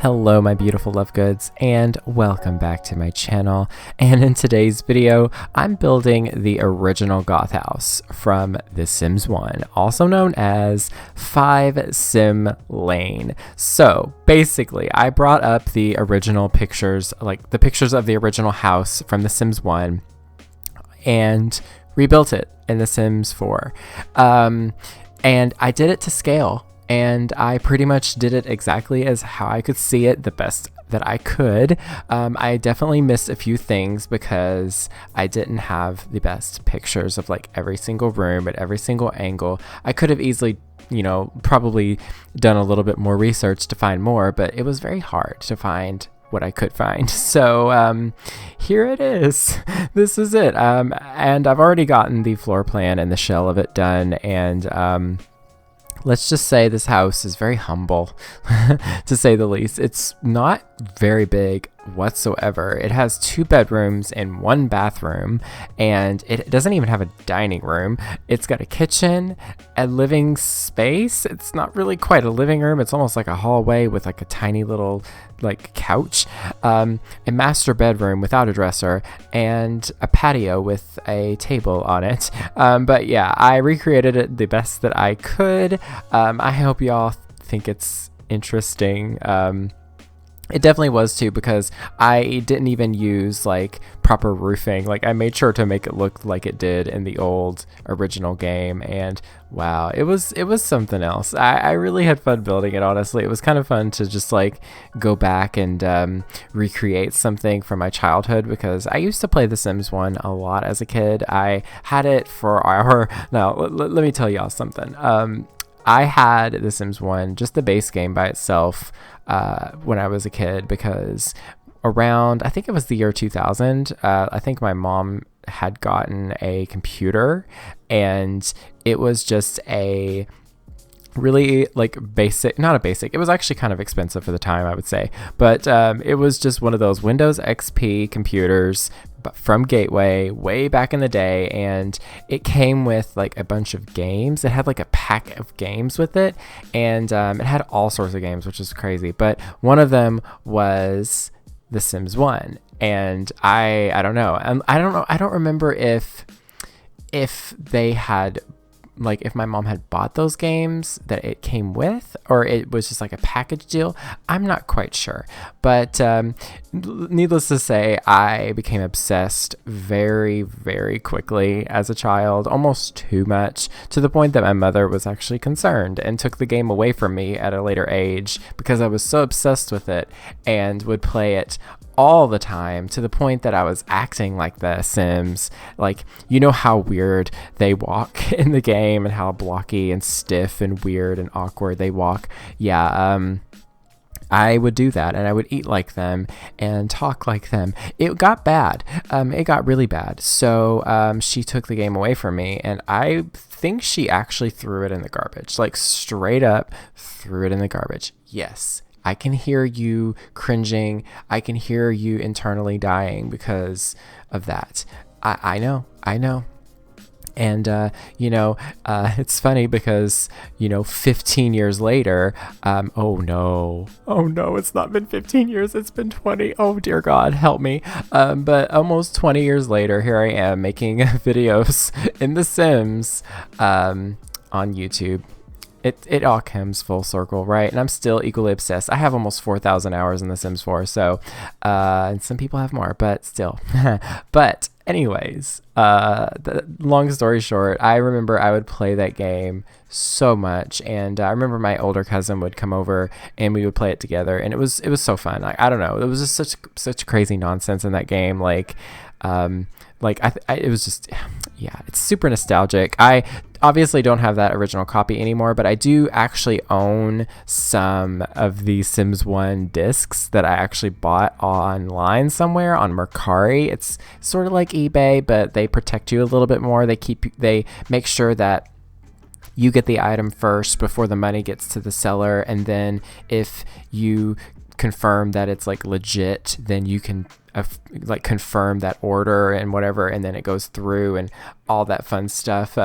Hello my beautiful love goods, and welcome back to my channel. And in today's video I'm building the original Goth House from The Sims 1, also known as 5 Sim Lane. So basically I brought up the original pictures, like the pictures of the original house from The Sims 1, and rebuilt it in The Sims 4. And I did it to scale. And I pretty much did it exactly as how I could see it, the best that I could. I definitely missed a few things because I didn't have the best pictures of like every single room at every single angle. I could have easily, probably done a little bit more research to find more, but it was very hard to find what I could find. So here it is. This is it. And I've already gotten the floor plan and the shell of it done, and let's just say this house is very humble, to say the least. It's not very big whatsoever. It has 2 bedrooms and 1 bathroom, and it doesn't even have a dining room. It's got a kitchen, a living space. It's not really quite a living room. It's almost like a hallway with like a tiny little like couch, a master bedroom without a dresser, and a patio with a table on it. But yeah, I recreated it the best that I could. I hope y'all think it's interesting. It definitely was too, because I didn't even use like proper roofing. Like I made sure to make it look like it did in the old original game, and wow, it was something else. I really had fun building it, honestly. It was kind of fun to just like go back and recreate something from my childhood, because I used to play The Sims 1 a lot as a kid. I had it for our now let me tell y'all something. I had The Sims 1, just the base game by itself, when I was a kid, because around, I think it was the year 2000, I think my mom had gotten a computer, and it was just a really like basic, not a basic, it was actually kind of expensive for the time, I would say, but it was just one of those Windows XP computers from Gateway way back in the day, and it came with like a bunch of games. It had like a pack of games with it, and it had all sorts of games, which is crazy, but one of them was The Sims 1, and I don't know, I don't remember if they had, like, if my mom had bought those games that it came with, or it was just like a package deal. I'm not quite sure, but needless to say, I became obsessed very, very quickly as a child, almost too much, to the point that my mother was actually concerned and took the game away from me at a later age, because I was so obsessed with it and would play it all the time, to the point that I was acting like the Sims. Like, you know how weird they walk in the game, and how blocky and stiff and weird and awkward they walk. Yeah, I would do that, and I would eat like them and talk like them. It got bad. It got really bad. So she took the game away from me, and I think she actually threw it in the garbage. Like, straight up threw it in the garbage. Yes. I can hear you cringing. I can hear you internally dying because of that. I know. And, it's funny because, 15 years later, oh no, it's not been 15 years, it's been 20. Oh dear God, help me. But almost 20 years later, here I am making videos in The Sims, on YouTube. It all comes full circle, right? And I'm still equally obsessed. I have almost 4,000 hours in The Sims 4, so, and some people have more, but still. But anyways, the long story short, I remember I would play that game so much, and I remember my older cousin would come over and we would play it together, and it was so fun. I don't know, it was just such crazy nonsense in that game. It was just, yeah, it's super nostalgic. I obviously don't have that original copy anymore, but I do actually own some of the Sims 1 discs that I actually bought online somewhere on Mercari. It's sort of like eBay, but they protect you a little bit more. They make sure that you get the item first before the money gets to the seller, and then if you confirm that it's like legit, then you can like confirm that order and whatever, and then it goes through and all that fun stuff,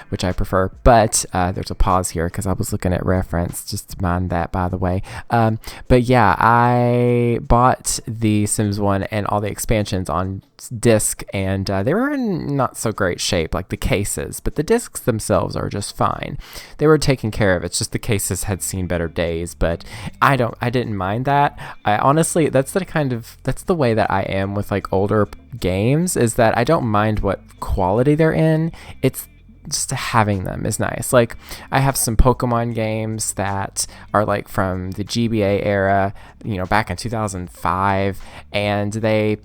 which I prefer. But there's a pause here because I was looking at reference, just mind that, by the way. But yeah, I bought the Sims 1 and all the expansions on disc, and they were in not so great shape, like the cases, but the discs themselves are just fine. They were taken care of. It's just the cases had seen better days, but I didn't mind that. I honestly, that's the way that I am with like older games, is that I don't mind what quality they're in. It's just having them is nice. Like, I have some Pokemon games that are like from the GBA era, back in 2005, and they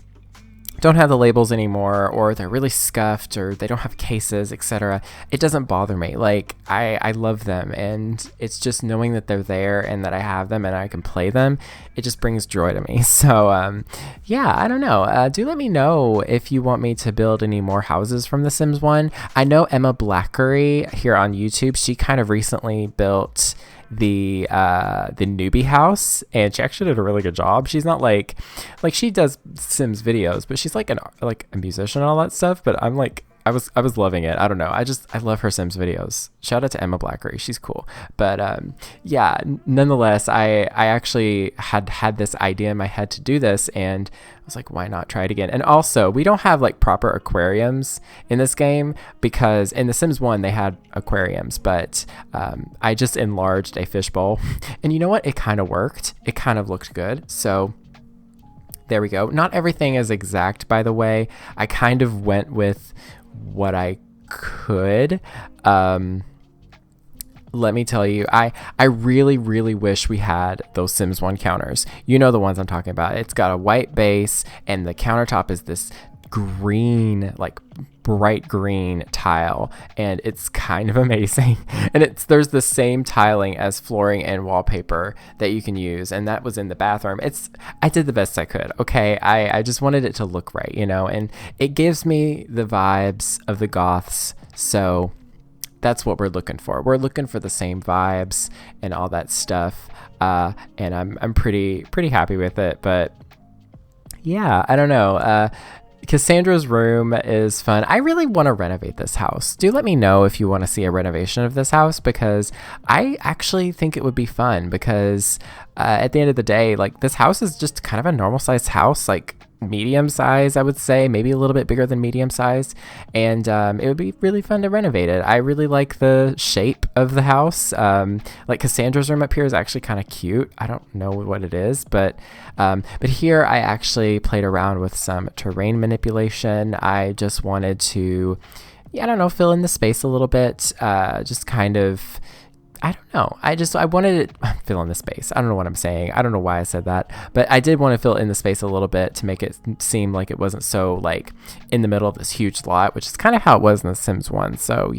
don't have the labels anymore, or they're really scuffed, or they don't have cases, etc. It doesn't bother me. Like, I love them, and it's just knowing that they're there and that I have them and I can play them. It just brings joy to me. So yeah, I don't know. Do let me know if you want me to build any more houses from The Sims 1. I know Emma Blackery here on YouTube, she kind of recently built the newbie house, and she actually did a really good job. She's not like she does Sims videos, but she's like a musician and all that stuff. But I'm like, I was loving it. I don't know. I love her Sims videos. Shout out to Emma Blackery. She's cool. But yeah, nonetheless, I actually had this idea in my head to do this, and I was like, why not try it again? And also, we don't have like proper aquariums in this game, because in The Sims 1 they had aquariums, but I just enlarged a fishbowl, and you know what? It kind of worked. It kind of looked good. So there we go. Not everything is exact, by the way. I kind of went with what I could. Let me tell you, I really, really wish we had those Sims 1 counters. You know the ones I'm talking about. It's got a white base, and the countertop is this green, like bright green tile, and it's kind of amazing. And there's the same tiling as flooring and wallpaper that you can use, and that was in the bathroom. I did the best I could. Okay, I just wanted it to look right, and it gives me the vibes of the Goths, so that's what we're looking for. We're looking for the same vibes and all that stuff, and I'm pretty happy with it. But yeah, I don't know. Cassandra's room is fun. I really want to renovate this house. Do let me know if you want to see a renovation of this house, because I actually think it would be fun, because at the end of the day, like, this house is just kind of a normal sized house, like medium size, I would say, maybe a little bit bigger than medium size, and it would be really fun to renovate it. I really like the shape of the house. Like, Cassandra's room up here is actually kind of cute. I don't know what it is, but here I actually played around with some terrain manipulation. I just wanted to, I don't know, fill in the space a little bit, just kind of, I don't know. I wanted to fill in the space. I don't know what I'm saying. I don't know why I said that, but I did want to fill in the space a little bit to make it seem like it wasn't so like in the middle of this huge lot, which is kind of how it was in The Sims 1. So,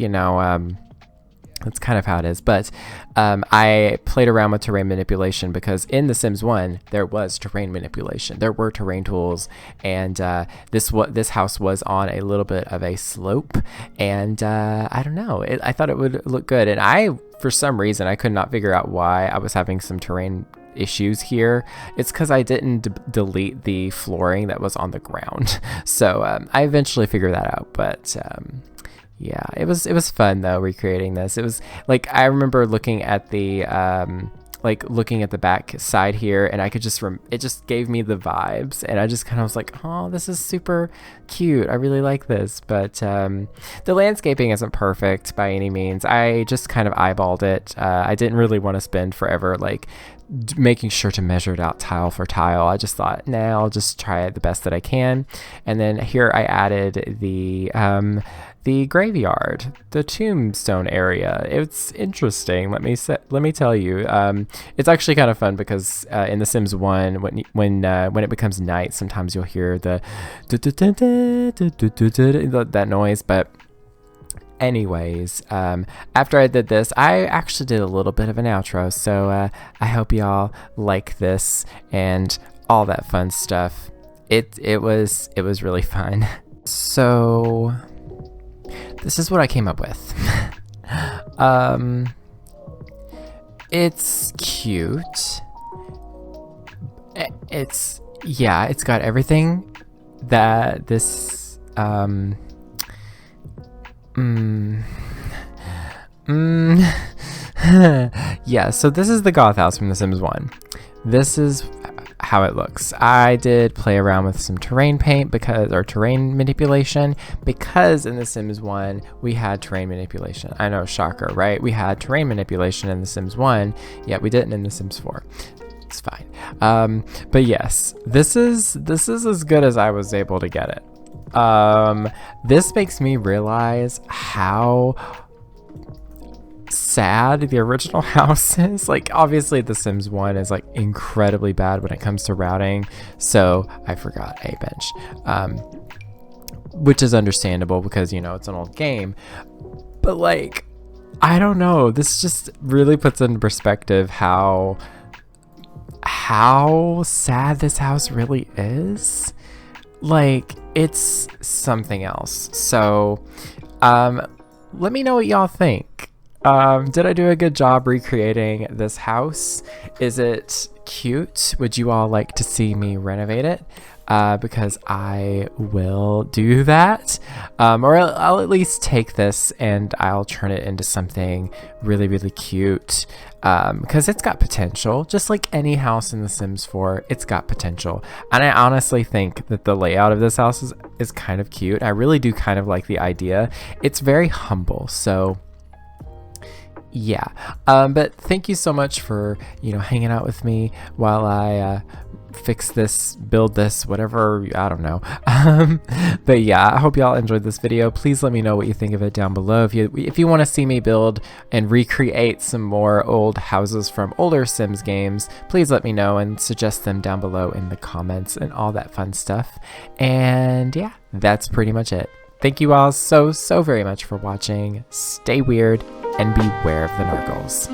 that's kind of how it is. But I played around with terrain manipulation because in The Sims 1 there was terrain manipulation. There were terrain tools, and this house was on a little bit of a slope, and I don't know. I thought it would look good, and for some reason I could not figure out why I was having some terrain issues here. It's because I didn't delete the flooring that was on the ground. So I eventually figured that out, but yeah, it was fun though, recreating this. It was like, I remember looking at the back side here, and I could just it just gave me the vibes, and I just kind of was like, oh, this is super cute. I really like this. But the landscaping isn't perfect by any means. I just kind of eyeballed it. I didn't really want to spend forever like making sure to measure it out tile for tile. I just thought, nah, I'll just try it the best that I can. And then here I added the graveyard, the tombstone area. It's interesting. Let me tell you. It's actually kind of fun because in The Sims 1, when it becomes night, sometimes you'll hear that noise. But anyways, after I did this, I actually did a little bit of an outro. So I hope y'all like this and all that fun stuff. It was really fun. So this is what I came up with. It's cute. It's got everything that this yeah, so this is the Goth House from The Sims 1. This is how it looks. I did play around with some terrain paint or terrain manipulation, because in The Sims 1 we had terrain manipulation. I know, shocker, right? We had terrain manipulation in The Sims 1, yet we didn't in The Sims 4. It's fine. But yes, this is as good as I was able to get it. This makes me realize how sad the original house is. Like, obviously The Sims 1 is like incredibly bad when it comes to routing, so I forgot a bench, which is understandable because, you know, it's an old game. But like, I don't know, this just really puts into perspective how sad this house really is. Like, it's something else. So let me know what y'all think. Did I do a good job recreating this house? Is it cute? Would you all like to see me renovate it? Because I will do that. Or I'll at least take this and I'll turn it into something really, really cute. Because it's got potential. Just like any house in The Sims 4, it's got potential. And I honestly think that the layout of this house is kind of cute. I really do kind of like the idea. It's very humble, so yeah. But thank you so much for, you know, hanging out with me while I fix this, build this, whatever, I don't know. But yeah, I hope y'all enjoyed this video. Please let me know what you think of it down below. If you want to see me build and recreate some more old houses from older Sims games, please let me know and suggest them down below in the comments and all that fun stuff. And yeah, that's pretty much it. Thank you all so very much for watching. Stay weird and beware of the narcos.